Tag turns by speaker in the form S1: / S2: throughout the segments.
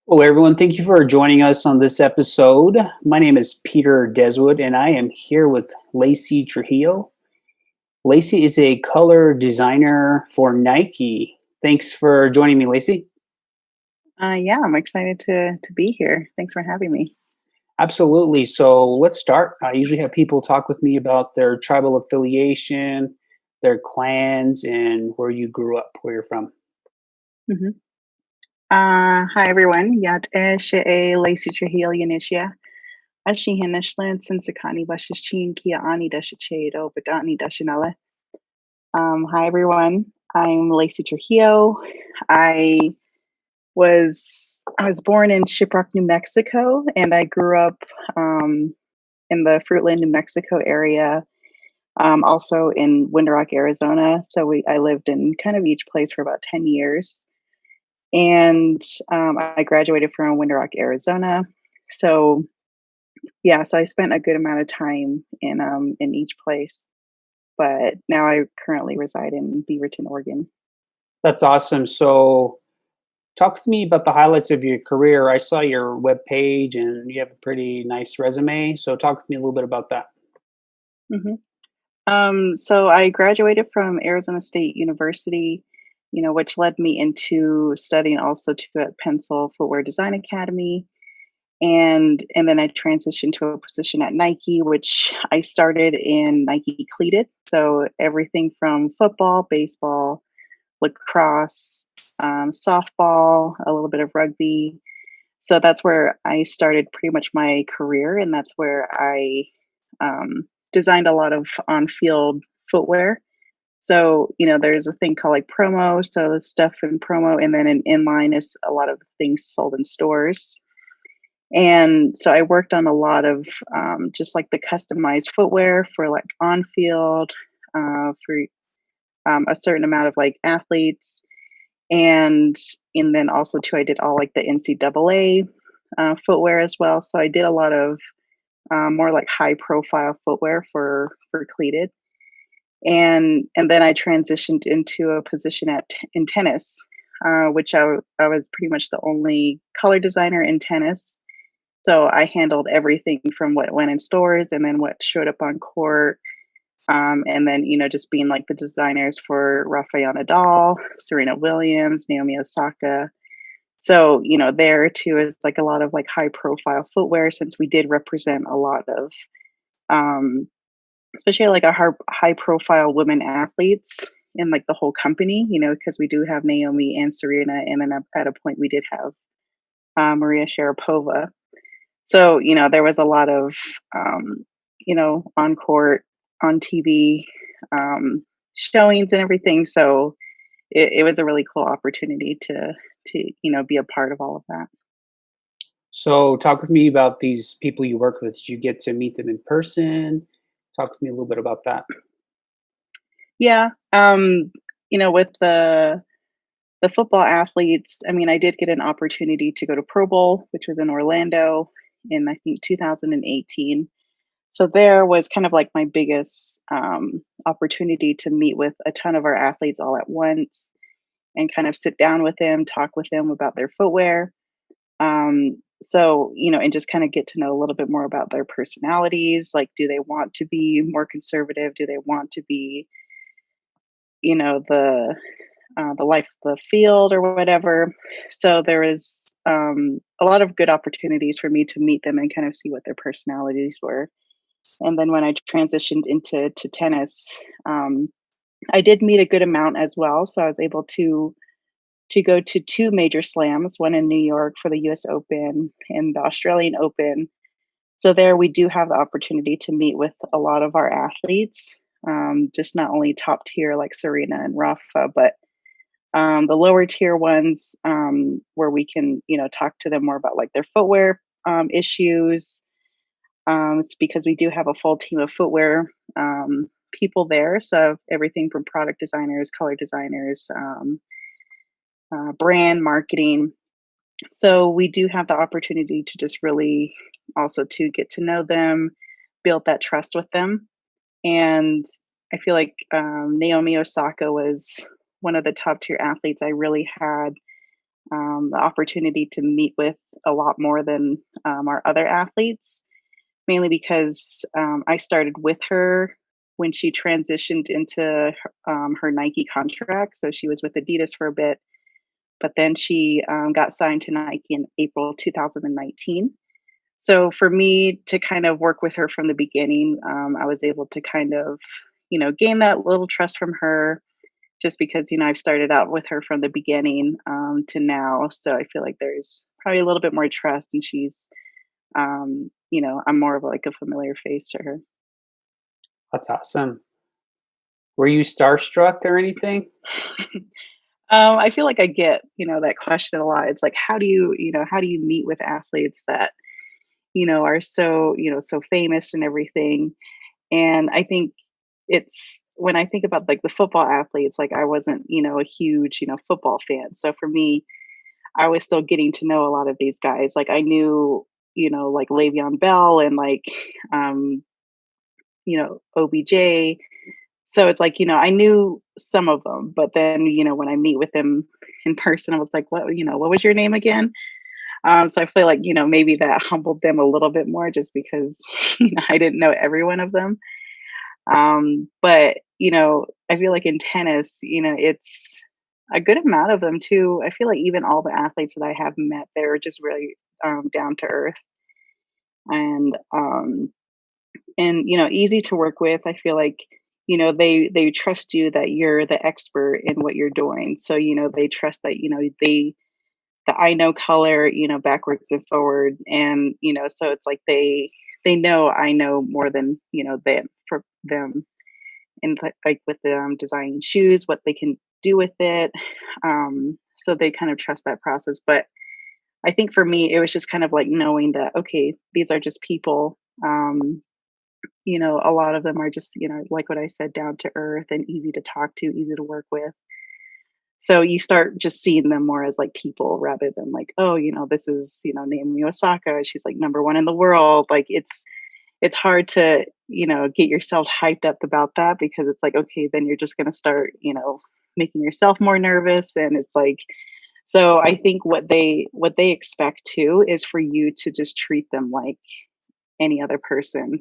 S1: Hello, everyone. Thank you for joining us on this episode. My name is Peter Deswood, and I am here with Lacey Trujillo. Lacey is a color designer for Nike. Thanks for joining me, Lacey.
S2: Yeah, I'm excited to be here. Thanks for having me.
S1: Absolutely. So let's start. I usually have people talk with me about their tribal affiliation, their clans, and where you grew up, where you're from.
S2: hmm Hi everyone. Yat e Lacey Trujillo Yanisha. Ashi Hinishlan Sinsakani Bashichin Kia Ani Dashachedo Badani Dashanala. Hi everyone. I'm Lacey Trujillo. I I was born in Shiprock, New Mexico, and I grew up in the Fruitland, New Mexico area. Also in Winter Rock, Arizona. I lived in kind of each place for about 10 years. And I graduated from Winter Rock, Arizona. So yeah, so I spent a good amount of time in each place. But now I currently reside in Beaverton, Oregon.
S1: That's awesome. So talk to me about the highlights of your career. I saw your webpage and you have a pretty nice resume. So talk to me a little bit about that.
S2: hmm so I graduated from Arizona State University, which led me into studying also to at Pencil Footwear Design Academy. And then I transitioned to a position at Nike, which I started in Nike cleated. So everything from football, baseball, lacrosse, softball, a little bit of rugby. So that's where I started pretty much my career, and that's where I designed a lot of on-field footwear. So there's a thing called like promo, so stuff in promo, and then in inline is a lot of things sold in stores. And so I worked on a lot of just like the customized footwear for like on field, for a certain amount of like athletes. And and then also too, I did all like the NCAA footwear as well. So I did a lot of more like high profile footwear for cleated. And then I transitioned into a position in tennis, which I was pretty much the only color designer in tennis. So I handled everything from what went in stores and then what showed up on court. And then, just being like the designers for Rafael Nadal, Serena Williams, Naomi Osaka. So, there too is like a lot of like high profile footwear since we did represent a lot of, um, especially like a high profile women athletes in like the whole company, because we do have Naomi and Serena. And then at a point we did have Maria Sharapova. So, there was a lot of, on court, on TV, showings and everything. So it was a really cool opportunity to be a part of all of that.
S1: So, talk with me about these people you work with. Did you get to meet them in person? Talk to me a little bit about that.
S2: Yeah. With the football athletes, I mean, I did get an opportunity to go to Pro Bowl, which was in Orlando in, I think, 2018. So there was kind of like my biggest opportunity to meet with a ton of our athletes all at once and kind of sit down with them, talk with them about their footwear. And just kind of get to know a little bit more about their personalities. Like, do they want to be more conservative? Do they want to be, the life of the field or whatever? So there is a lot of good opportunities for me to meet them and kind of see what their personalities were. And then when I transitioned into tennis, I did meet a good amount as well. So I was able to go to two major slams, one in New York for the US Open and the Australian Open. So there we do have the opportunity to meet with a lot of our athletes, just not only top tier like Serena and Rafa, but the lower tier ones, where we can, talk to them more about like their footwear issues. It's because we do have a full team of footwear people there. So everything from product designers, color designers, brand marketing. So we do have the opportunity to just really also to get to know them, build that trust with them. And I feel like Naomi Osaka was one of the top tier athletes I really had the opportunity to meet with a lot more than our other athletes, mainly because I started with her when she transitioned into her Nike contract. So she was with Adidas for a bit, but then she got signed to Nike in April 2019. So for me to kind of work with her from the beginning, I was able to kind of, gain that little trust from her just because, I've started out with her from the beginning to now. So I feel like there's probably a little bit more trust and I'm more of like a familiar face to her.
S1: That's awesome. Were you starstruck or anything?
S2: I feel like I get, that question a lot. It's like, how do you meet with athletes that, are so, so famous and everything? And I think it's when I think about like the football athletes, like I wasn't, a huge, football fan. So for me, I was still getting to know a lot of these guys. Like I knew, like Le'Veon Bell and like, um, OBJ. So it's like, I knew some of them, but then, when I meet with them in person, I was like, what was your name again? So I feel like, maybe that humbled them a little bit more just because, I didn't know every one of them. But, I feel like in tennis, it's a good amount of them too. I feel like even all the athletes that I have met, they're just really down to earth and easy to work with. I feel like they trust you that you're the expert in what you're doing. So they trust that the I know color, backwards and forward, and so it's like they know I know more than them for them and like with the designing shoes, what they can do with it. So they kind of trust that process. But I think for me, it was just kind of like knowing that, okay, these are just people. A lot of them are just, like what I said, down to earth and easy to talk to, easy to work with. So you start just seeing them more as like people rather than like, oh, this is, Naomi Osaka. She's like number one in the world. Like it's hard to get yourself hyped up about that because it's like okay then you're just going to start making yourself more nervous and it's like so I think what they expect too is for you to just treat them like any other person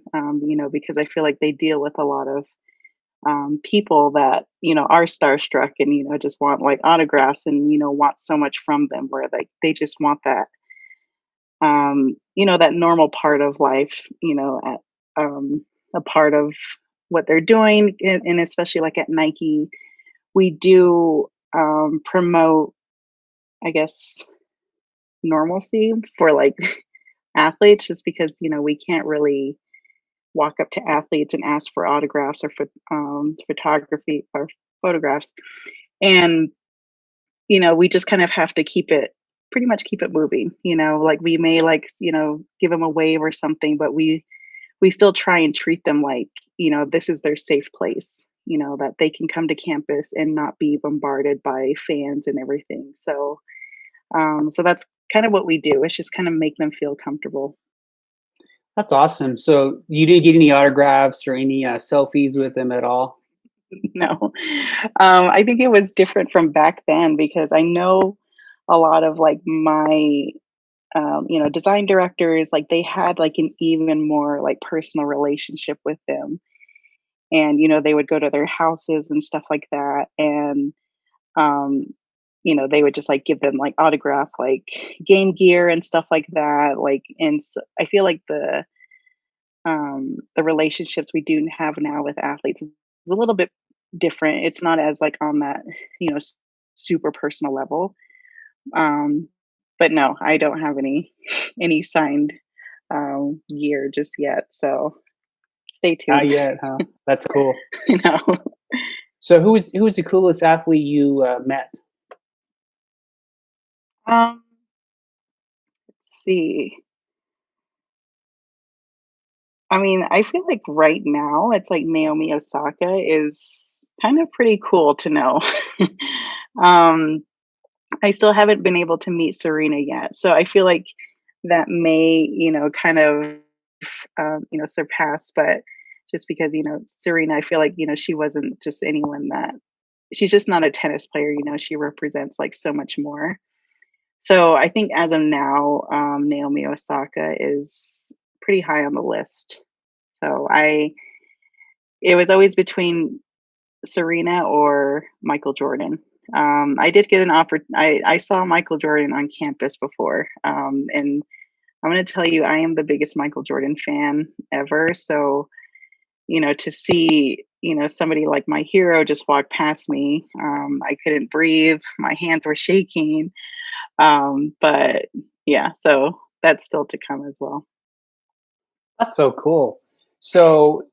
S2: because I feel like they deal with a lot of people that are starstruck and just want like autographs and want so much from them where like they just want that that normal part of life, a part of what they're doing. And especially like at Nike, we do promote, I guess, normalcy for like athletes just because, we can't really walk up to athletes and ask for autographs or for photography or photographs. And we just kind of have to pretty much keep it moving. Like we may like, give them a wave or something, but we still try and treat them like, this is their safe place, that they can come to campus and not be bombarded by fans and everything. So that's kind of what we do. It's just kind of make them feel comfortable.
S1: That's awesome. So you didn't get any autographs or any selfies with them at all?
S2: No, I think it was different from back then because I know a lot of like my design directors, like they had like an even more like personal relationship with them. And, they would go to their houses and stuff like that. And, um, they would just like give them like autograph, like game gear and stuff like that. Like, and so I feel like the relationships we do have now with athletes is a little bit different. It's not as like on that, super personal level. Um, but no, I don't have any signed year just yet. So stay
S1: Not
S2: tuned.
S1: yet, huh? That's cool.
S2: you know.
S1: So who's the coolest athlete you met?
S2: Um, let's see. I mean, I feel like right now it's like Naomi Osaka is kind of pretty cool to know. um, I still haven't been able to meet Serena yet, so I feel like that may, kind of, surpass. But just because Serena, I feel like she wasn't just anyone that she's just not a tennis player. She represents like so much more. So I think as of now, Naomi Osaka is pretty high on the list. So it was always between Serena or Michael Jordan. I did get an offer. I saw Michael Jordan on campus before, and I'm going to tell you, I am the biggest Michael Jordan fan ever. So to see somebody like my hero just walk past me, I couldn't breathe. My hands were shaking. But yeah, so that's still to come as well.
S1: That's so cool. So,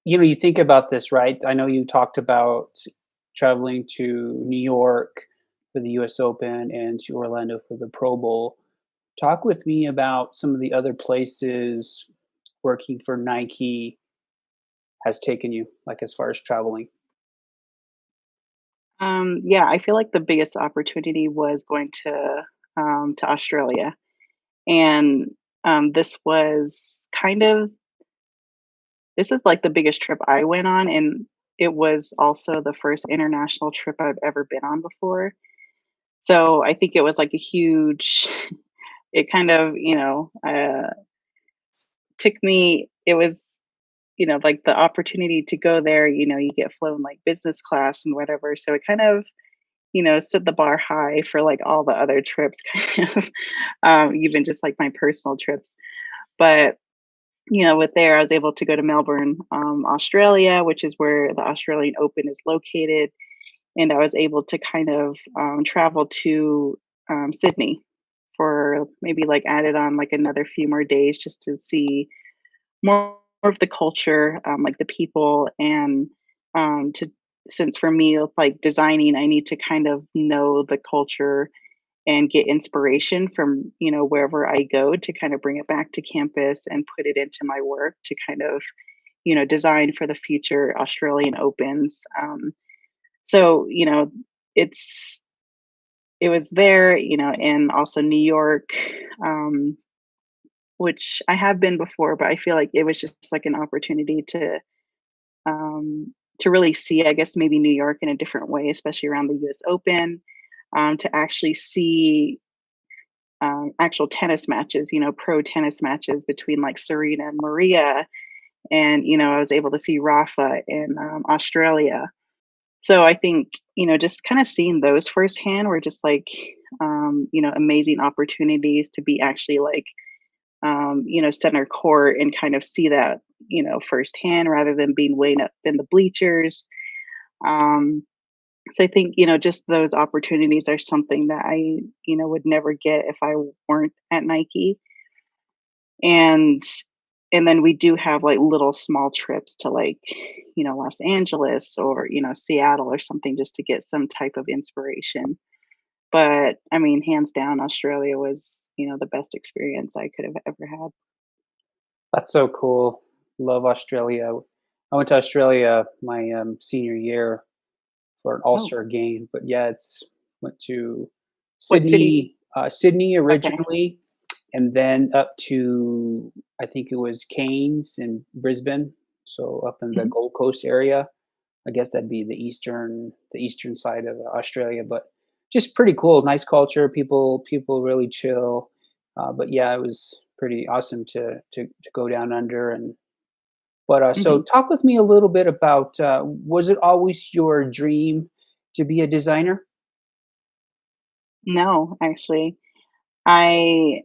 S1: you think about this, right? I know you talked about traveling to New York for the US Open and to Orlando for the Pro Bowl. Talk with me about some of the other places working for Nike has taken you, like as far as traveling.
S2: Yeah, I feel like the biggest opportunity was going to Australia, and this is like the biggest trip I went on, and it was also the first international trip I've ever been on before. So I think it was like a huge. It kind of took me. It was like the opportunity to go there. You get flown like business class and whatever. So it kind of set the bar high for like all the other trips, kind of, even just like my personal trips. But with there, I was able to go to Melbourne, Australia, which is where the Australian Open is located, and I was able to kind of travel to Sydney for maybe like added on like another few more days just to see more of the culture, like the people, and to since for me with like designing, I need to kind of know the culture and get inspiration from wherever I go to kind of bring it back to campus and put it into my work to kind of design for the future Australian Opens. So it's it was there, and also New York, um, which I have been before, but I feel like it was just like an opportunity to really see, I guess, maybe New York in a different way, especially around the U.S. Open, to actually see actual tennis matches, pro tennis matches between like Serena and Maria. And, I was able to see Rafa in Australia. So I think, just kind of seeing those firsthand were just like, amazing opportunities to be actually like, center court and kind of see that, firsthand rather than being way up in the bleachers. Um, so I think, just those opportunities are something that I, would never get if I weren't at Nike. And then we do have like little small trips to like, Los Angeles or, Seattle or something just to get some type of inspiration. But I mean, hands down, Australia was, the best experience I could have ever had.
S1: That's so cool. Love Australia. I went to Australia my senior year for an
S2: Oh,
S1: all-star game, but yeah, it's went to
S2: what city?
S1: Sydney
S2: Okay.
S1: originally, and then up to I think it was Cairns and Brisbane, so up in the
S2: Mhm.
S1: Gold Coast area. I guess that'd be the eastern side of Australia, but just pretty cool. Nice culture. People really chill. But yeah, it was pretty awesome to go down under. And but so
S2: Mhm.
S1: talk with me a little bit about was it always your dream to be a designer?
S2: No, actually, I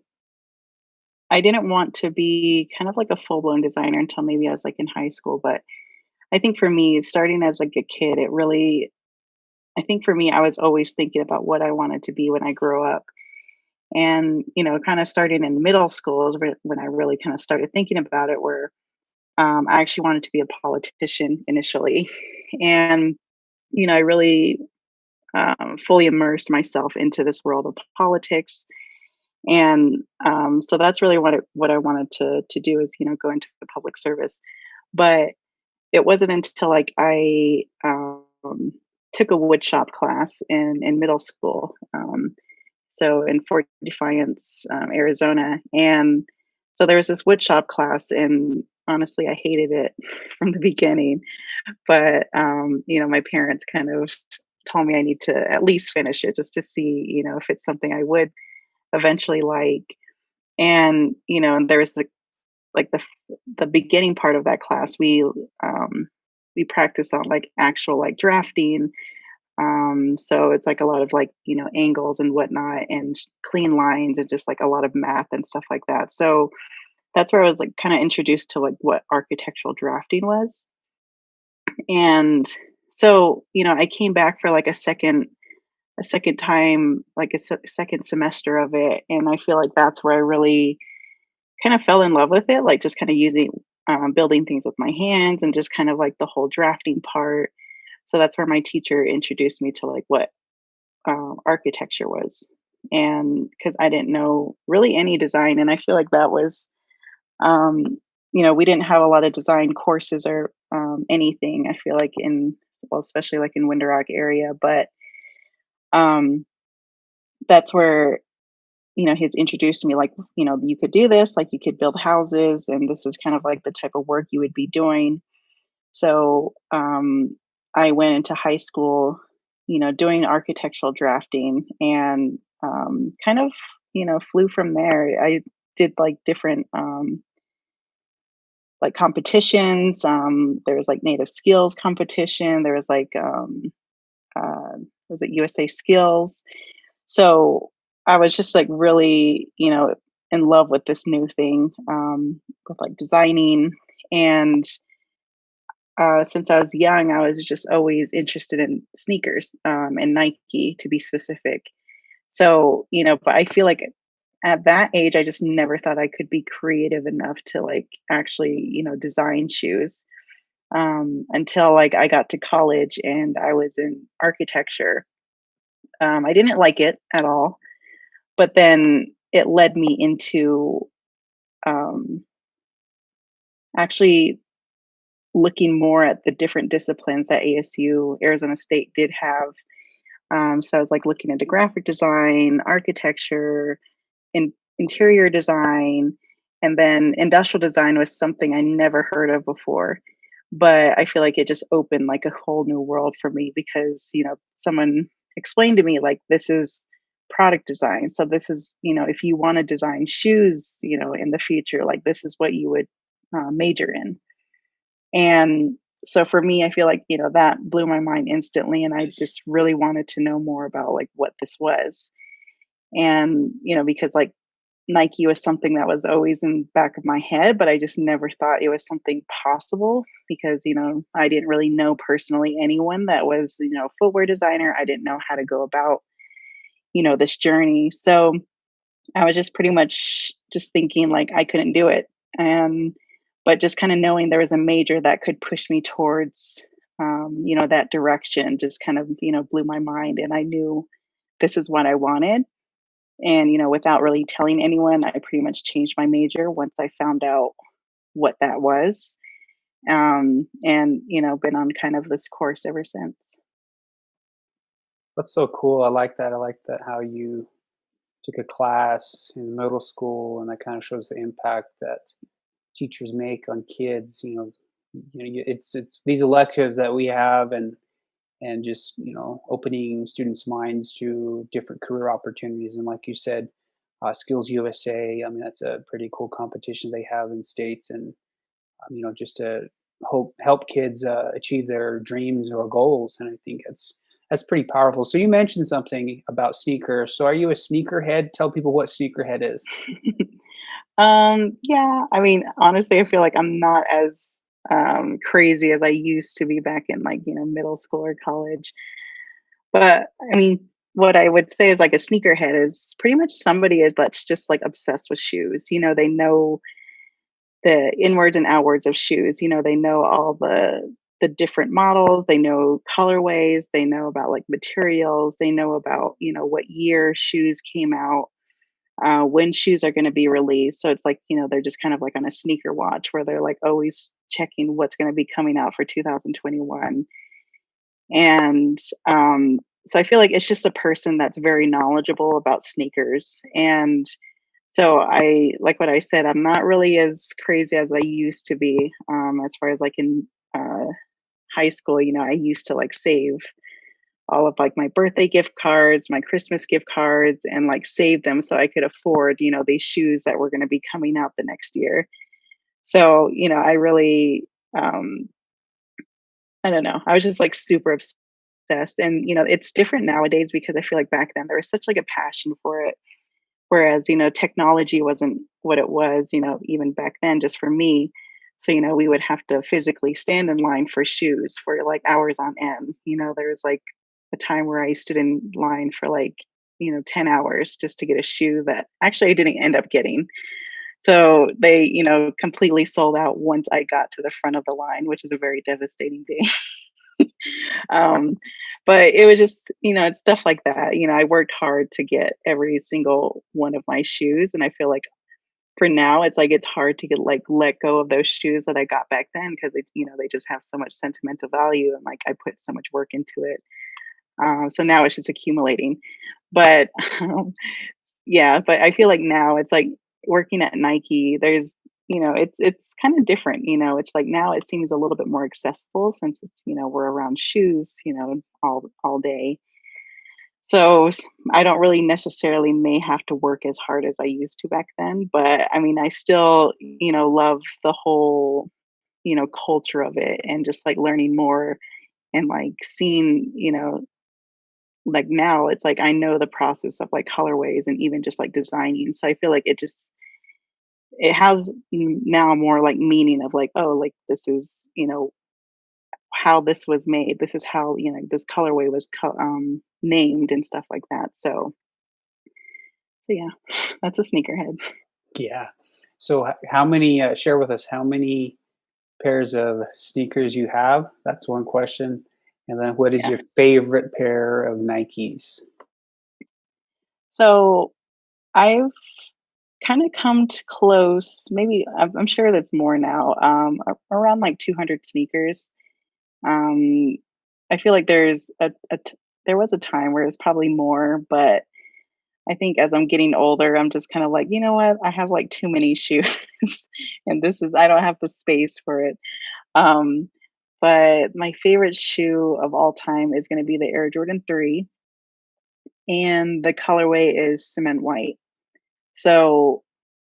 S2: I didn't want to be kind of like a full blown designer until maybe I was like in high school. But I think for me, starting as like a kid, I think for me, I was always thinking about what I wanted to be when I grow up. And, kind of starting in middle school is when I really kind of started thinking about it, where I actually wanted to be a politician initially. And, I really fully immersed myself into this world of politics. And so that's really what I wanted to do is, go into the public service. But it wasn't until like I took a wood shop class in middle school. So in Fort Defiance, Arizona, and so there was this wood shop class, and honestly, I hated it from the beginning. But my parents kind of told me I need to at least finish it just to see, if it's something I would. eventually like. And, and there was like the beginning part of that class, we practice on like actual like drafting. So it's like a lot of like, angles and whatnot and clean lines and just like a lot of math and stuff like that. So that's where I was like kind of introduced to like what architectural drafting was. And so, I came back for like a second time, like second semester of it. And I feel like that's where I really kind of fell in love with it, like just kind of using, building things with my hands and just kind of like the whole drafting part. So that's where my teacher introduced me to like what architecture was. And because I didn't know really any design. And I feel like that was, um, we didn't have a lot of design courses or anything. I feel like well, especially like in Winter Rock area, but um, that's where he's introduced me like, you could do this, like you could build houses, and this is kind of like the type of work you would be doing. So I went into high school, doing architectural drafting and kind of, flew from there. I did like different like competitions. There was like native skills competition. There was like uh, was it USA Skills? So I was just like really, in love with this new thing, with like designing. And since I was young, I was just always interested in sneakers, and Nike to be specific. So, but I feel like at that age, I just never thought I could be creative enough to like actually, design shoes, until like I got to college and I was in architecture. I didn't like it at all, but then it led me into um, actually looking more at the different disciplines that ASU, Arizona State, did have. So I was like looking into graphic design, architecture, interior design, and then industrial design was something I never heard of before. But I feel like it just opened like a whole new world for me because, someone explained to me like this is product design. So this is, if you want to design shoes, in the future, like this is what you would major in. And so for me, I feel like, that blew my mind instantly. And I just really wanted to know more about like what this was. And, because like Nike was something that was always in the back of my head, but I just never thought it was something possible because, I didn't really know personally anyone that was, a footwear designer. I didn't know how to go about, this journey. So I was just pretty much just thinking like I couldn't do it. And but just kind of knowing there was a major that could push me towards that direction just kind of, blew my mind. And I knew this is what I wanted. And, without really telling anyone, I pretty much changed my major once I found out what that was. And, been on kind of this course ever since.
S1: That's so cool. I like that. I like that how you took a class in middle school, and that kind of shows the impact that teachers make on kids. It's these electives that we have, and just opening students' minds to different career opportunities. And like you said, Skills USA. I mean, that's a pretty cool competition they have in states, and just to help kids achieve their dreams or goals. And I think that's pretty powerful. So you mentioned something about sneakers. So are you a sneakerhead? Tell people what sneakerhead is.
S2: Yeah, I mean, honestly, I feel like I'm not as crazy as I used to be back in like, middle school or college. But I mean, what I would say is like a sneakerhead is pretty much somebody is that's just like obsessed with shoes. They know the inwards and outwards of shoes. They know all the different models, they know colorways, they know about like materials, they know about, what year shoes came out, when shoes are going to be released. So it's like, they're just kind of like on a sneaker watch where they're like always checking what's going to be coming out for 2021. And so I feel like it's just a person that's very knowledgeable about sneakers. And so I like what I said, I'm not really as crazy as I used to be, as far as like in high school, I used to like save all of like my birthday gift cards, my Christmas gift cards, and like save them so I could afford, these shoes that were going to be coming out the next year. So, I really, um, I don't know, I was just like super obsessed. And, it's different nowadays because I feel like back then there was such like a passion for it. Whereas, technology wasn't what it was, even back then, just for me. So, we would have to physically stand in line for shoes for like hours on end. There was like a time where I stood in line for like, 10 hours just to get a shoe that actually I didn't end up getting. So they, completely sold out once I got to the front of the line, which is a very devastating day. um, but it was just, it's stuff like that. I worked hard to get every single one of my shoes, and I feel like for now, it's like it's hard to get like let go of those shoes that I got back then because they just have so much sentimental value, and like I put so much work into it. So now it's just accumulating. But yeah, but I feel like now it's like working at Nike, there's it's kind of different, it's like now it seems a little bit more accessible since it's, we're around shoes, all day. So I don't really necessarily may have to work as hard as I used to back then, but I mean, I still, love the whole, culture of it and just like learning more and like seeing, like now it's like I know the process of like colorways and even just like designing. So I feel like it has now more like meaning of like, oh, like this is, how this was made. This is how, this colorway was named and stuff like that. So yeah, that's a sneakerhead.
S1: Yeah. So, how many? Share with us how many pairs of sneakers you have. That's one question. And then, what is
S2: Yeah.
S1: your favorite pair of Nikes?
S2: So I've kind of come to close, maybe I'm sure that's more now, around like 200 sneakers. Um, I feel like there was a time where it's probably more, but I think as I'm getting older, I'm just kind of like, you know what? I have like too many shoes, and I don't have the space for it. Um, but my favorite shoe of all time is going to be the Air Jordan 3, and the colorway is cement white. So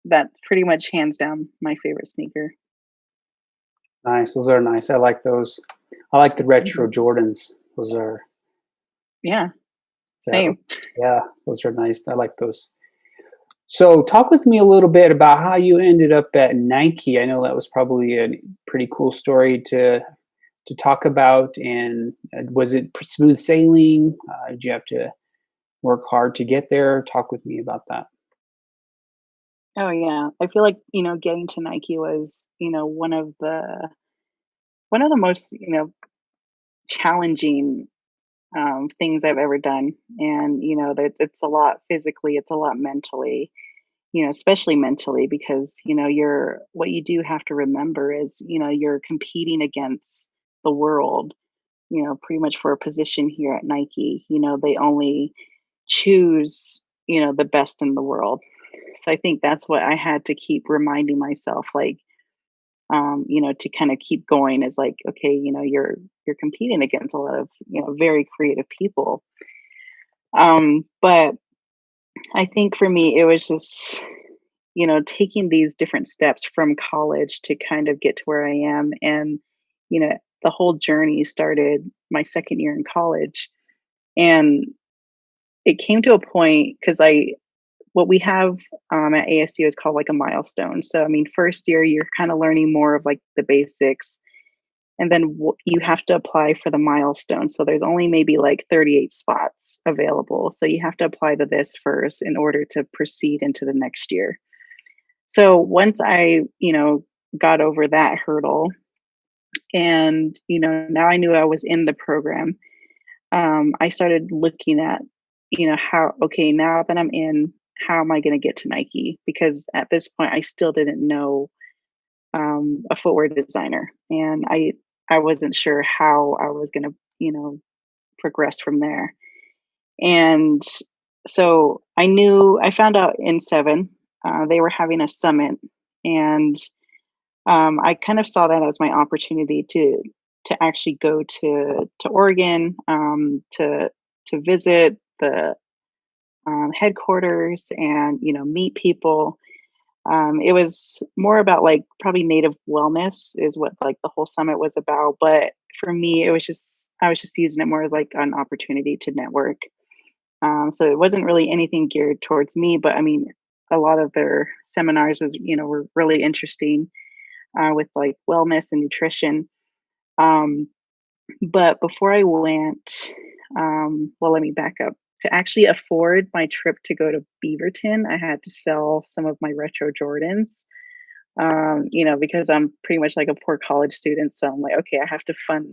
S2: that's pretty much hands down my favorite sneaker.
S1: Nice. Those are nice. I like those. I like the
S2: Mhm.
S1: retro Jordans. Those are,
S2: Yeah,
S1: yeah,
S2: same.
S1: yeah, those are nice. I like those. So, talk with me a little bit about how you ended up at Nike. I know that was probably a pretty cool story to talk about. And was it smooth sailing? Did you have to work hard to get there? Talk with me about that.
S2: Oh yeah, I feel like getting to Nike was one of the most challenging things I've ever done, and that it's a lot physically, it's a lot mentally, especially mentally because you're what you do have to remember is you're competing against the world, pretty much for a position here at Nike. They only choose the best in the world. So I think that's what I had to keep reminding myself, like, to kind of keep going is like, okay, you're competing against a lot of, very creative people. But I think for me, it was just, taking these different steps from college to kind of get to where I am. And, the whole journey started my second year in college. And it came to a point because what we have at ASU is called like a milestone. So, I mean, first year, you're kind of learning more of like the basics. And then you have to apply for the milestone. So there's only maybe like 38 spots available. So you have to apply to this first in order to proceed into the next year. So once I, got over that hurdle and, now I knew I was in the program, I started looking at, okay, now that I'm in, how am I going to get to Nike? Because at this point, I still didn't know a footwear designer, and I wasn't sure how I was going to, progress from there. And so I found out in seven, they were having a summit, and I kind of saw that as my opportunity to to actually go to Oregon, to visit the headquarters and meet people. It was more about like probably native wellness is what like the whole summit was about. But for me, it was just I was just using it more as like an opportunity to network. So it wasn't really anything geared towards me, but I mean, a lot of their seminars was were really interesting with like wellness and nutrition. Um, but before I went, well, let me back up. To actually afford my trip to go to Beaverton, I had to sell some of my retro Jordans. Because I'm pretty much like a poor college student. So I'm like, okay, I have to fund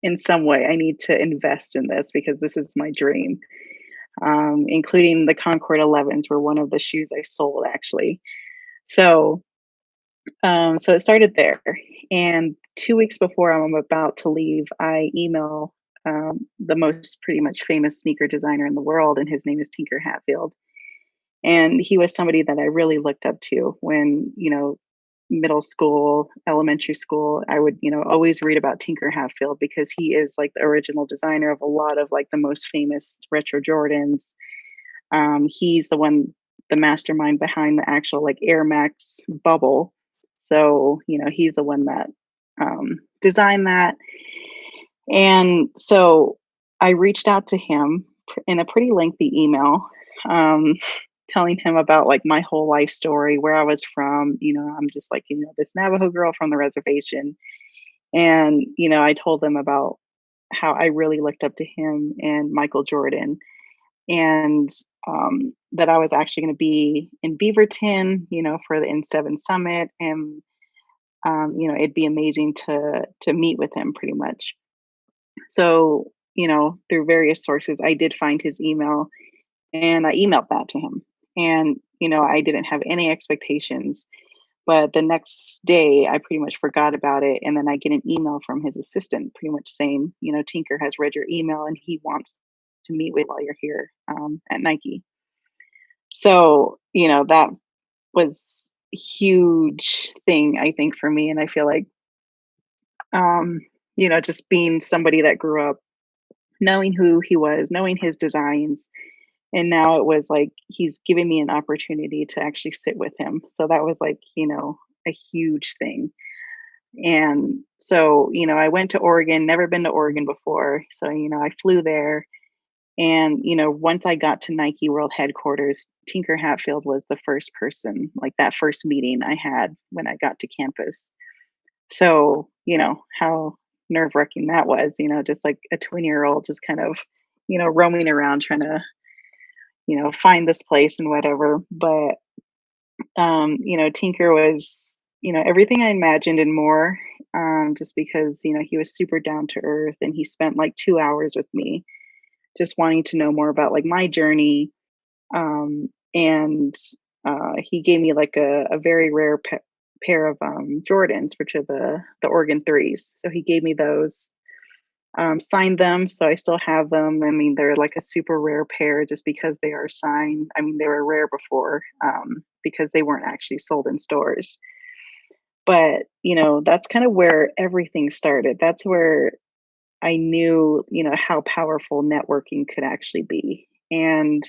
S2: in some way. I need to invest in this because this is my dream. Including the Concord 11s were one of the shoes I sold actually. So, so it started there. And 2 weeks before I'm about to leave, I email the most pretty much famous sneaker designer in the world, and his name is Tinker Hatfield. And he was somebody that I really looked up to when, middle school, elementary school. I would, always read about Tinker Hatfield because he is like the original designer of a lot of like the most famous retro Jordans. He's the mastermind behind the actual like Air Max bubble. So, he's the one that designed that. And so I reached out to him in a pretty lengthy email, um, telling him about like my whole life story, where I was from. I'm just like, this Navajo girl from the reservation. And, I told them about how I really looked up to him and Michael Jordan, and that I was actually going to be in Beaverton, for the N7 summit. And, it'd be amazing to meet with him pretty much. So, through various sources, I did find his email and I emailed that to him. And, I didn't have any expectations. But the next day, I pretty much forgot about it. And then I get an email from his assistant pretty much saying, Tinker has read your email and he wants to meet with you while you're here at Nike. So, that was a huge thing, I think, for me. And I feel like, um, just being somebody that grew up knowing who he was, knowing his designs. And now it was like he's giving me an opportunity to actually sit with him. So that was like, a huge thing. And so, I went to Oregon, never been to Oregon before. So, I flew there. And, once I got to Nike World headquarters, Tinker Hatfield was the first person, like that first meeting I had when I got to campus. So, how nerve wracking that was, just like a 20-year-old just kind of, roaming around trying to, find this place and whatever. But, Tinker was, everything I imagined and more, just because, he was super down to earth and he spent like 2 hours with me just wanting to know more about like my journey. And he gave me like a very rare pair of Jordans, which are the Oregon threes. So he gave me those, signed them, so I still have them. I mean, they're like a super rare pair just because they are signed. I mean, they were rare before because they weren't actually sold in stores. But that's kind of where everything started. That's where I knew, how powerful networking could actually be. And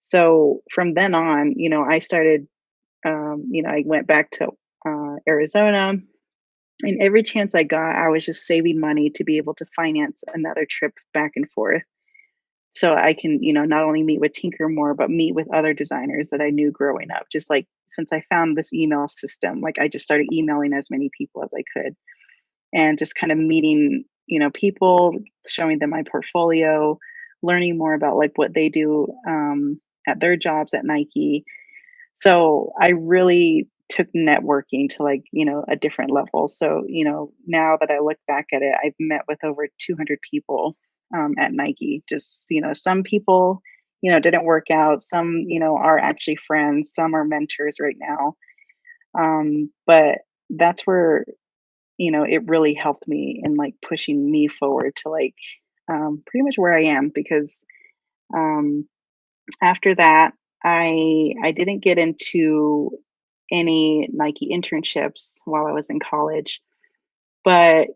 S2: so from then on, I started, I went back to Arizona, and every chance I got, I was just saving money to be able to finance another trip back and forth. So I can, not only meet with Tinker more, but meet with other designers that I knew growing up. Just like since I found this email system, like I just started emailing as many people as I could and just kind of meeting, people, showing them my portfolio, learning more about like what they do at their jobs at Nike. So I really took networking to like, a different level. So, now that I look back at it, I've met with over 200 people at Nike. Just, some people, didn't work out. Some, are actually friends. Some are mentors right now. But that's where, it really helped me in like pushing me forward to like pretty much where I am because um, after that, I didn't get into any Nike internships while I was in college. But,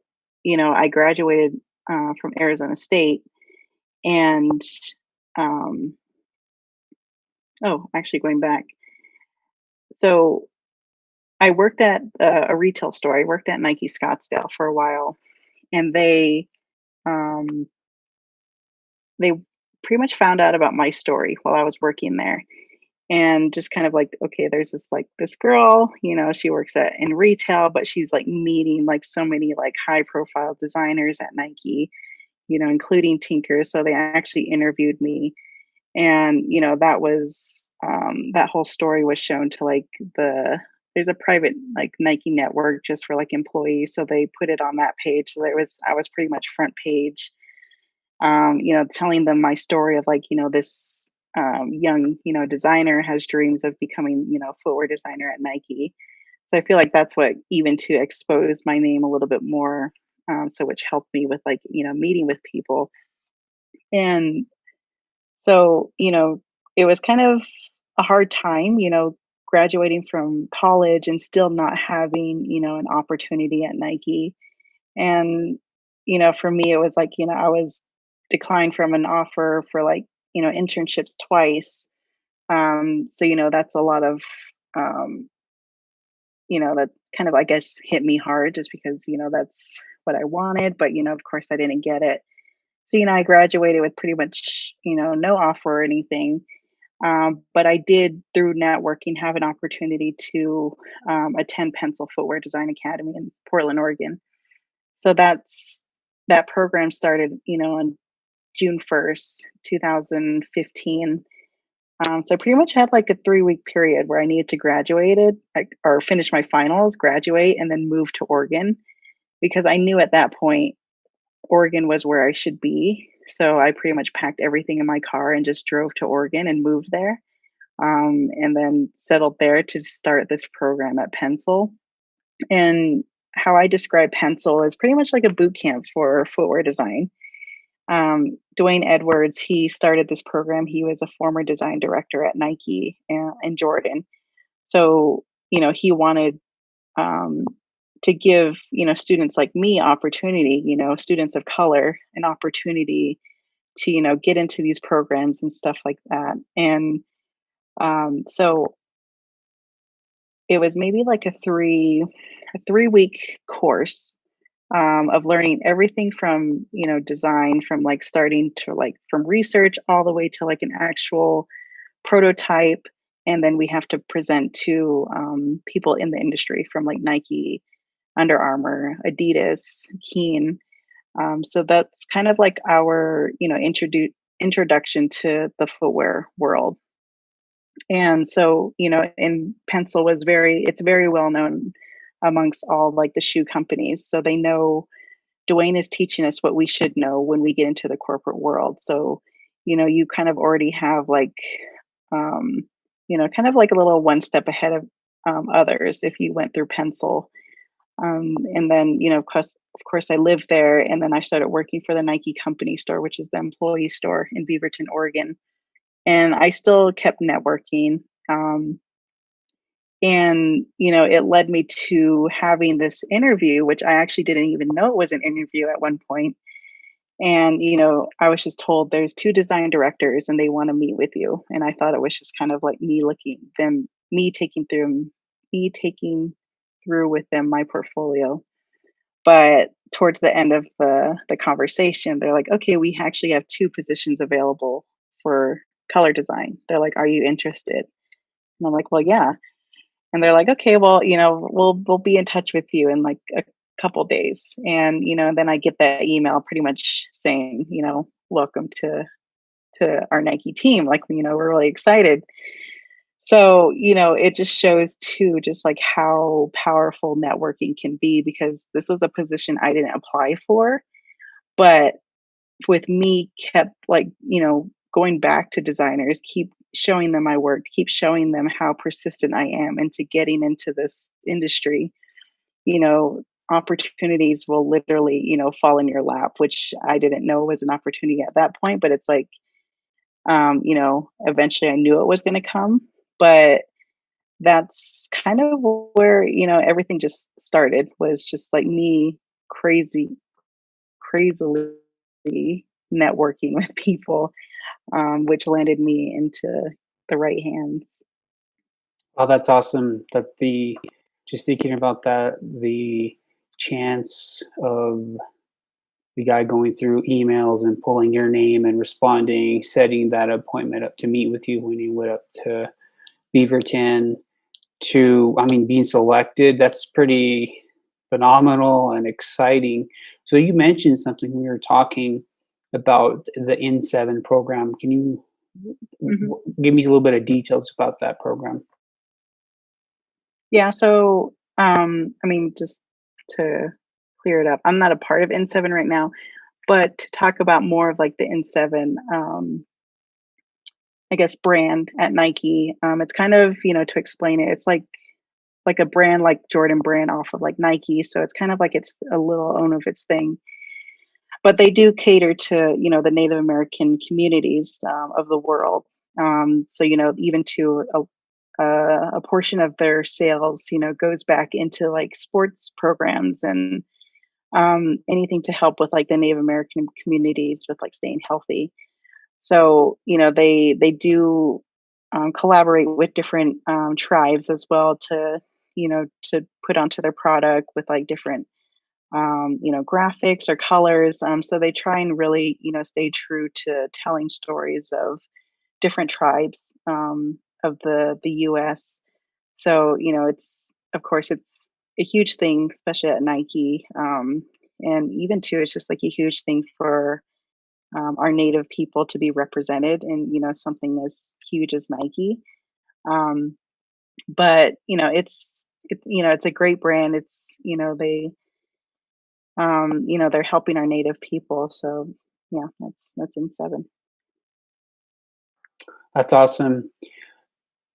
S2: I graduated from Arizona State and, um, oh, actually going back. So I worked at a retail store. I worked at Nike Scottsdale for a while, and um, they pretty much found out about my story while I was working there, and just kind of like, okay, there's this girl, she works at in retail, but she's like meeting like so many like high profile designers at Nike, including Tinker. So they actually interviewed me, and that whole story was shown to like there's a private like Nike network just for like employees, so they put it on that page. So I was pretty much front page, telling them my story of like, this young, designer has dreams of becoming, footwear designer at Nike. So I feel like that's what even to expose my name a little bit more, so which helped me with like, meeting with people. And so, it was kind of a hard time, graduating from college and still not having, an opportunity at Nike. And, for me, it was like, I was declined from an offer for like, internships twice. So, that's a lot of, um, that kind of, I guess, hit me hard just because, that's what I wanted. But, of course, I didn't get it. So, I graduated with pretty much, no offer or anything. But I did, through networking, have an opportunity to attend Pencil Footwear Design Academy in Portland, Oregon. So that program started, on June 1st, 2015. So I pretty much had like a 3-week period where I needed to graduate it, like, or finish my finals, graduate, and then move to Oregon because I knew at that point Oregon was where I should be. So I pretty much packed everything in my car and just drove to Oregon and moved there, and then settled there to start this program at Pencil. And how I describe Pencil is pretty much like a boot camp for footwear design. Dwayne Edwards, he started this program. He was a former design director at Nike and Jordan. So, he wanted um, to give, students like me opportunity, students of color, an opportunity to, get into these programs and stuff like that. And so it was maybe like a 3-week course of learning everything from design, from like starting to like from research all the way to like an actual prototype, and then we have to present to people in the industry from like Nike, Under Armour, Adidas, Keen. So that's kind of like our introduction to the footwear world. And so, in Pencil was it's very well known amongst all like the shoe companies. So they know Dwayne is teaching us what we should know when we get into the corporate world. So, you kind of already have like, um, kind of like a little one step ahead of others if you went through Pencil. And then, of course, I lived there, and then I started working for the Nike company store, which is the employee store in Beaverton, Oregon. And I still kept networking. And, it led me to having this interview, which I actually didn't even know it was an interview at one point. And, I was just told there's 2 design directors and they want to meet with you. And I thought it was just kind of like me taking through with them my portfolio. But towards the end of the conversation, they're like, okay, we actually have 2 positions available for color design. They're like, are you interested? And I'm like, well, yeah. And they're like, "Okay, well, we'll be in touch with you in like a couple days." And then I get that email pretty much saying, "Welcome to our Nike team." Like, we're really excited. So, it just shows too, just like how powerful networking can be, because this was a position I didn't apply for, but with me kept like, going back to designers, keep showing them my work, keep showing them how persistent I am into getting into this industry, you know, opportunities will literally, fall in your lap, which I didn't know was an opportunity at that point. But it's like, eventually I knew it was going to come. But that's kind of where, everything just started, was just like me. crazy, crazily networking with people, which landed me into the right hands.
S1: Oh, that's awesome that just thinking about that, the chance of the guy going through emails and pulling your name and responding, setting that appointment up to meet with you when you went up to Beaverton to, I mean, being selected, that's pretty phenomenal and exciting. So you mentioned something when we were talking about the N7 program. Can you
S2: Mhm.
S1: give me a little bit of details about that program?
S2: Yeah, so, I mean, just to clear it up, I'm not a part of N7 right now, but to talk about more of like the N7, I guess, brand at Nike, it's kind of, to explain it, it's like a brand like Jordan brand off of like Nike. So it's kind of like it's a little own of its thing. But they do cater to, the Native American communities of the world. So, even to a portion of their sales, goes back into like sports programs and anything to help with like the Native American communities with like staying healthy. So, they do collaborate with different tribes as well to put onto their product with like different graphics or colors. So they try and really, stay true to telling stories of different tribes of the U.S. So it's of course it's a huge thing, especially at Nike, and even too, it's just like a huge thing for our native people to be represented in something as huge as Nike. Um, but it's a great brand. It's they're helping our native people. So yeah, that's in seven.
S1: That's awesome.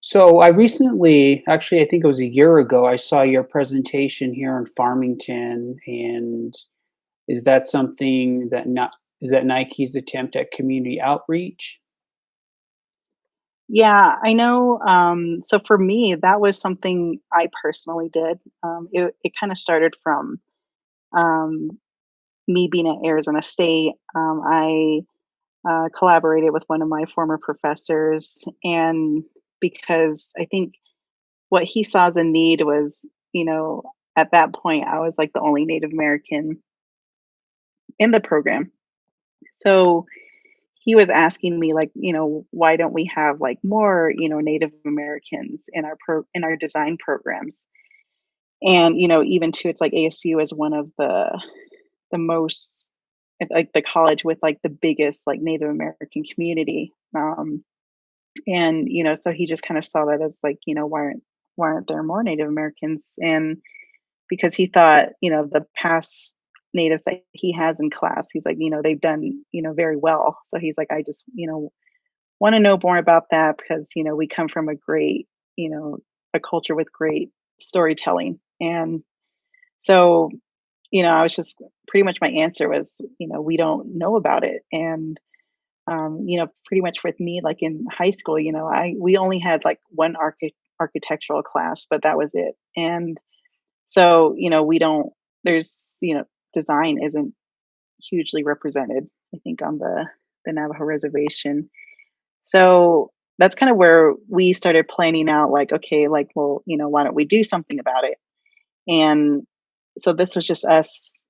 S1: So I recently, actually, I think it was a year ago, I saw your presentation here in Farmington, and is that something that not is that Nike's attempt at community outreach?
S2: Yeah, I know. So for me, that was something I personally did. It kind of started from um, me being at Arizona State. I collaborated with one of my former professors, and because I think what he saw as a need was, at that point, I was like the only Native American in the program. So he was asking me like, why don't we have like more, Native Americans in our design programs? And even too, it's like ASU is one of the most like the college with like the biggest like Native American community. And so he just kind of saw that as like, why aren't there more Native Americans? And because he thought, the past natives that he has in class, he's like, they've done, very well. So he's like, I just, want to know more about that because, we come from you know, a culture with great storytelling. And so, I was just pretty much my answer was, we don't know about it. And, pretty much with me, like in high school, we only had like one architectural class, but that was it. And so, we don't there's, design isn't hugely represented, I think, on the Navajo reservation. So that's kind of where we started planning out like, okay, like, well, why don't we do something about it? And so this was just us,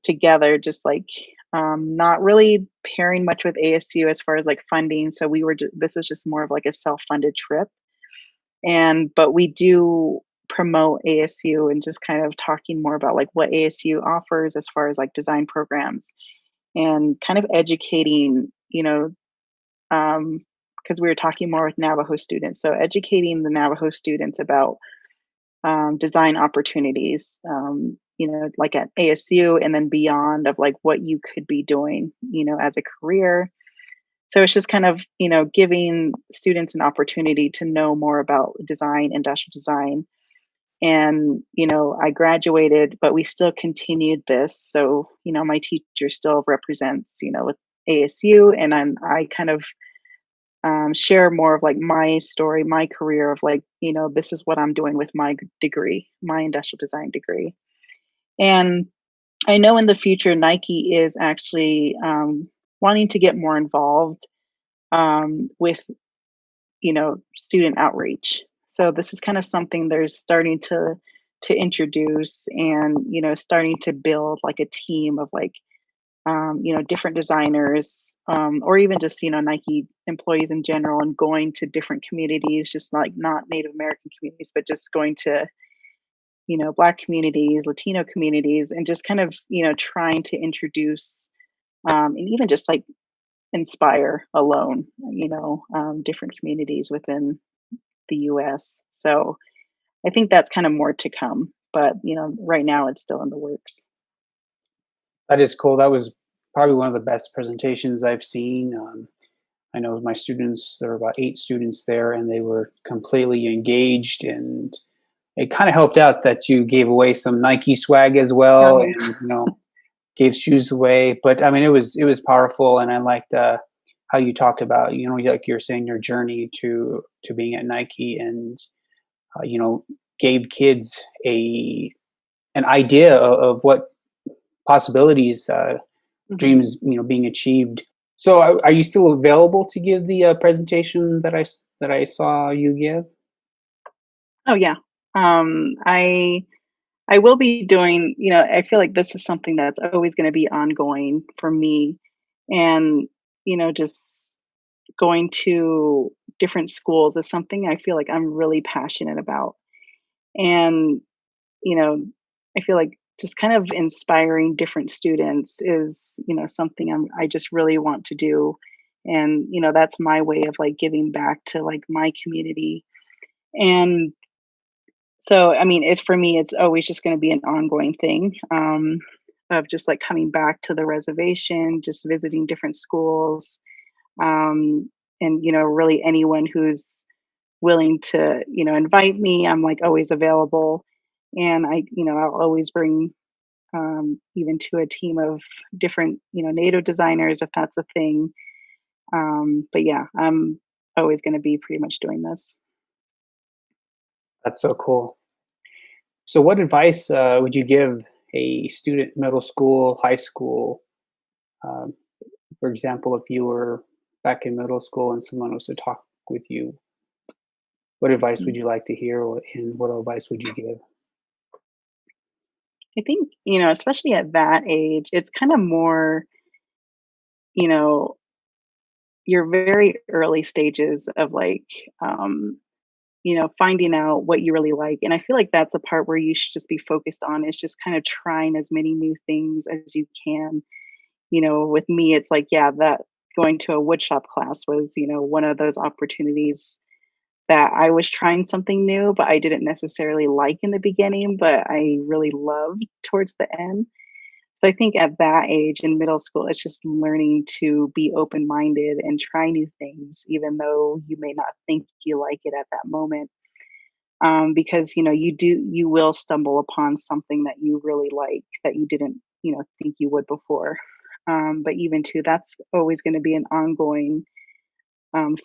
S2: together, just like not really pairing much with ASU as far as like funding. So this was just more of like a self-funded trip. And but we do promote ASU and just kind of talking more about like what ASU offers as far as like design programs and kind of educating, because we were talking more with Navajo students. So educating the Navajo students about design opportunities, like at ASU and then beyond of like what you could be doing, as a career. So it's just kind of, giving students an opportunity to know more about design, industrial design. And, I graduated, but we still continued this. So, my teacher still represents, with ASU, and I kind of share more of like my story, my career of like, this is what I'm doing with my degree, my industrial design degree. And I know in the future Nike is actually wanting to get more involved with student outreach. So this is kind of something they're starting to introduce, and starting to build like a team of like different designers, or even just Nike employees in general, and going to different communities, just like not Native American communities, but just going to Black communities, Latino communities, and just kind of trying to introduce, and even just like inspire alone, different communities within the US. So I think that's kind of more to come, but right now it's still in the works.
S1: That is cool. That was probably one of the best presentations I've seen. I know my students, there were about 8 students there, and they were completely engaged. And it kind of helped out that you gave away some Nike swag as well,
S2: Oh,
S1: and gave shoes away. But I mean, it was powerful, and I liked how you talked about like you're saying your journey to being at Nike, and gave kids a an idea of what possibilities,
S2: mhm.
S1: dreams, being achieved. So, are you still available to give the presentation that I saw you give?
S2: Oh yeah. I will be doing. I feel like this is something that's always going to be ongoing for me, and just going to different schools is something I feel like I'm really passionate about, and you know, I feel like just kind of inspiring different students is, something I just really want to do. And, that's my way of like giving back to like my community. And so, I mean, it's for me, it's always just going to be an ongoing thing, of just like coming back to the reservation, just visiting different schools, and, really anyone who's willing to, invite me, I'm like always available. And I'll always bring, even to a team of different, native designers if that's a thing. But yeah, I'm always going to be pretty much doing this.
S1: That's so cool. So, what advice would you give a student, middle school, high school? Um, for example, if you were back in middle school and someone was to talk with you, what advice would
S2: Mm.
S1: you like to hear, and what advice would you give?
S2: I think, especially at that age, it's kind of more, you know, your very early stages of like, um, finding out what you really like. And I feel like that's a part where you should just be focused on, is just kind of trying as many new things as you can. With me, it's like, yeah, that going to a woodshop class was, one of those opportunities that I was trying something new, but I didn't necessarily like in the beginning, but I really loved towards the end. So I think at that age in middle school, it's just learning to be open minded and try new things, even though you may not think you like it at that moment. Because you will stumble upon something that you really like that you didn't think you would before. But even too, that's always going to be an ongoing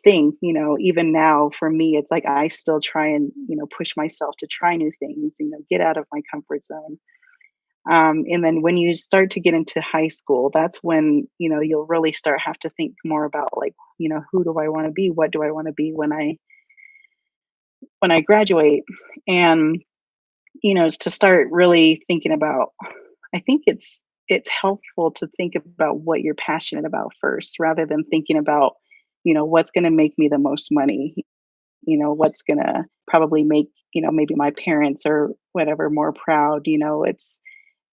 S2: thing. Even now for me, it's like I still try and push myself to try new things. Get out of my comfort zone. And then when you start to get into high school, that's when you'll really start have to think more about like who do I want to be? What do I want to be when I graduate? And to start really thinking about, I think it's helpful to think about what you're passionate about first, rather than thinking about, what's going to make me the most money, what's going to probably make, maybe my parents or whatever more proud.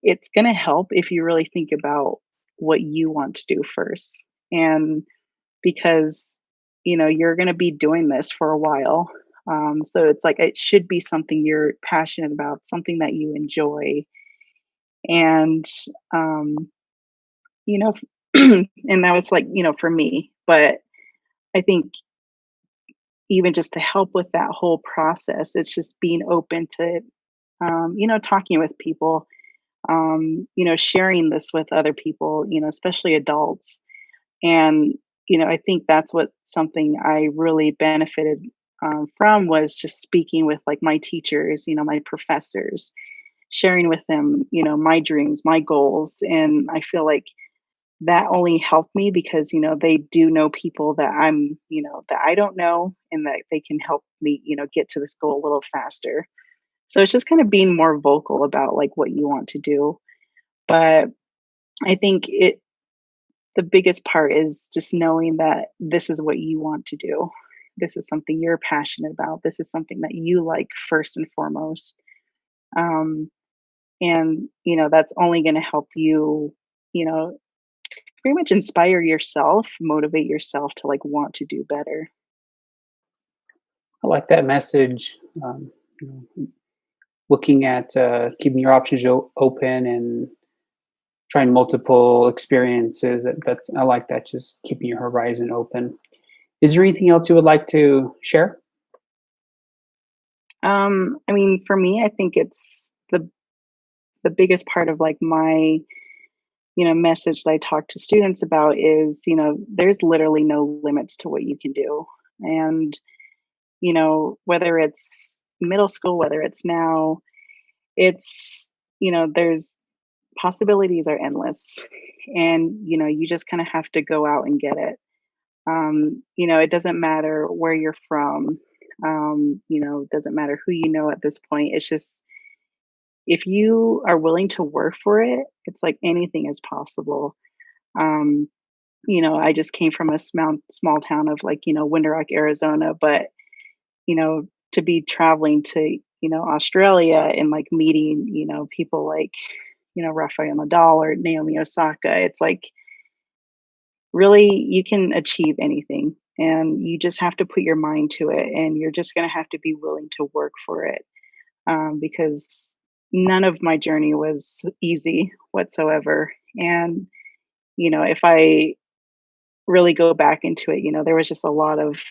S2: It's going to help if you really think about what you want to do first. And because you're going to be doing this for a while, so it's like it should be something you're passionate about, something that you enjoy. And um you know and that was like for me. But I think even just to help with that whole process, it's just being open to talking with people, sharing this with other people, especially adults. And I think that's what something I really benefited from, was just speaking with like my teachers, my professors, sharing with them, my dreams, my goals. And I feel like that only helped me because, they do know people that that I don't know and that they can help me, get to this goal a little faster. So it's just kind of being more vocal about like what you want to do. But I think the biggest part is just knowing that this is what you want to do. This is something you're passionate about. This is something that you like first and foremost. Um, and, that's only going to help you, you know, pretty much inspire yourself, motivate yourself to like want to do better.
S1: I like that message. You know, looking at keeping your options open and trying multiple experiences. That's I like that. Just keeping your horizon open. Is there anything else you would like to share?
S2: I mean, for me, I think it's the biggest part of like my message that I talk to students about is, there's literally no limits to what you can do. And, whether it's middle school, whether it's now, it's, there's possibilities are endless. And, you just kind of have to go out and get it. It doesn't matter where you're from. It doesn't matter who you know at this point. It's just if you are willing to work for it, it's like anything is possible. Um, I just came from a small town of like, Winter Rock, Arizona, but, to be traveling to, Australia and like meeting, people like, Rafael Nadal or Naomi Osaka, it's like really you can achieve anything and you just have to put your mind to it and you're just going to have to be willing to work for it because none of my journey was easy whatsoever. And, if I really go back into it, there was just a lot of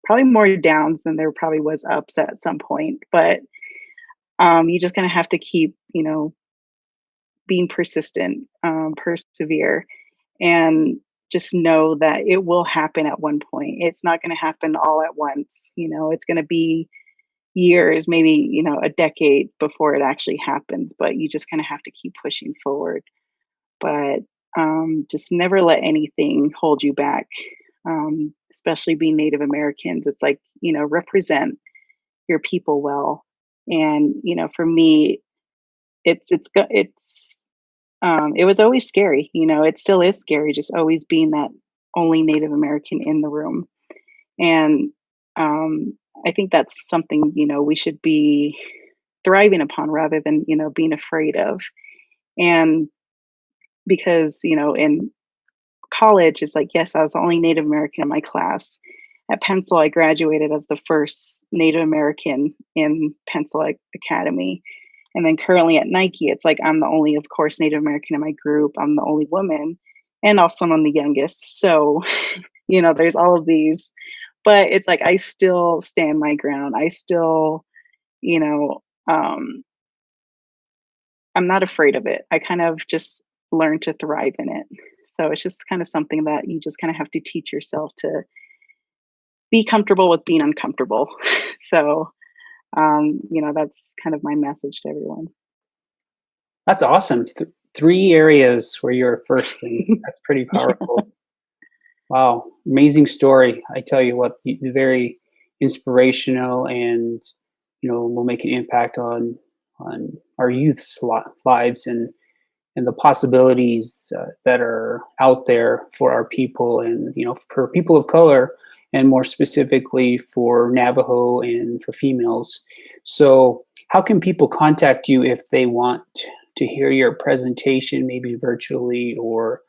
S2: probably more downs than there probably was ups at some point. But you just kind of have to keep, being persistent, persevere, and just know that it will happen at one point. It's not going to happen all at once. It's going to be years, maybe, a decade before it actually happens, but you just kind of have to keep pushing forward. But just never let anything hold you back, especially being Native Americans. It's like, represent your people well. And, for me, it was always scary. It still is scary, just always being that only Native American in the room. And I think that's something we should be thriving upon rather than being afraid of. And because in college, it's like yes, I was the only Native American in my class. At Pencil, I graduated as the first Native American in Pencil Academy. And then currently at Nike, it's like I'm the only, of course, Native American in my group. I'm the only woman, and also I'm the youngest. So, there's all of these, but it's like I still stand my ground. I still, you know, um, I'm not afraid of it. I kind of just learn to thrive in it. So it's just kind of something that you just kind of have to teach yourself to be comfortable with being uncomfortable. So, that's kind of my message to everyone.
S1: That's awesome. Three areas where you're first, and that's pretty
S2: Yeah.
S1: powerful. Wow, amazing story. I tell you what, very inspirational, and will make an impact on our youth's lives and the possibilities that are out there for our people, and for people of color, and more specifically for Navajo and for females. So, how can people contact you if they want to hear your presentation, maybe virtually or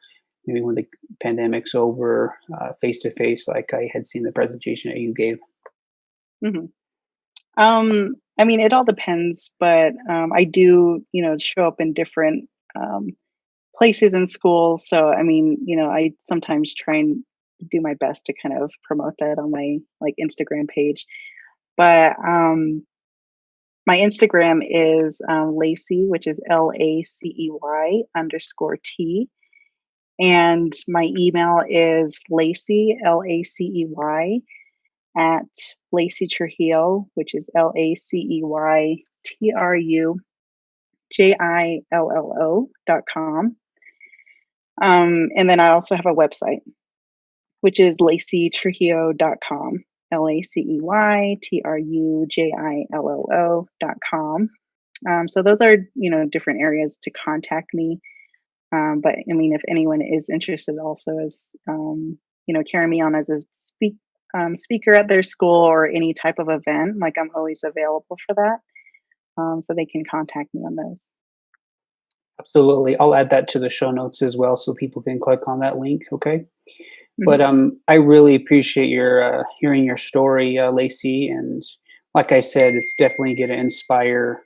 S1: maybe when the pandemic's over, face to face, like I had seen the presentation that you gave?
S2: Mhm. I mean, it all depends, but I do, show up in different places in schools. So, I mean, I sometimes try and do my best to kind of promote that on my like Instagram page. But my Instagram is Lacey, which is LACEY underscore T. And my email is Lacey, LACEY, at Lacey Trujillo, which is LACEY TRU JILLO.com. And then I also have a website, which is LaceyTrujillo.com. LaceyTrujillo.com. So those are, different areas to contact me. But I mean, if anyone is interested also as, carrying me on as a speaker at their school or any type of event, like I'm always available for that. So they can contact me on those.
S1: Absolutely. I'll add that to the show notes as well so people can click on that link. Okay. But
S2: Mhm.
S1: I really appreciate your hearing your story, Lacey. And like I said, it's definitely going to inspire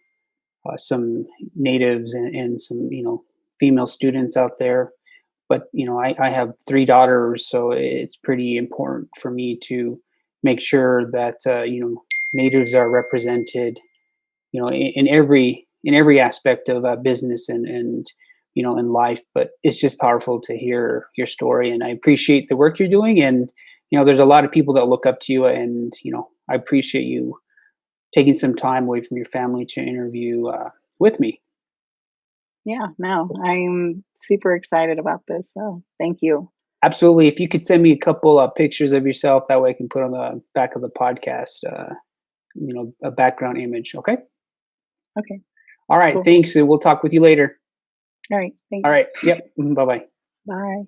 S1: some natives and some female students out there. But I have three daughters, so it's pretty important for me to make sure that natives are represented, in every aspect of business and in life. But it's just powerful to hear your story, and I appreciate the work you're doing. And there's a lot of people that look up to you, and I appreciate you taking some time away from your family to interview with me.
S2: Yeah, no, I'm super excited about this. So thank you.
S1: Absolutely. If you could send me a couple pictures of yourself, that way I can put on the back of the podcast, a background image. Okay.
S2: Okay,
S1: All right.
S2: cool.
S1: Thanks. And we'll talk with you later.
S2: All right,
S1: All right.
S2: thanks.
S1: Yep. Bye bye.
S2: Bye.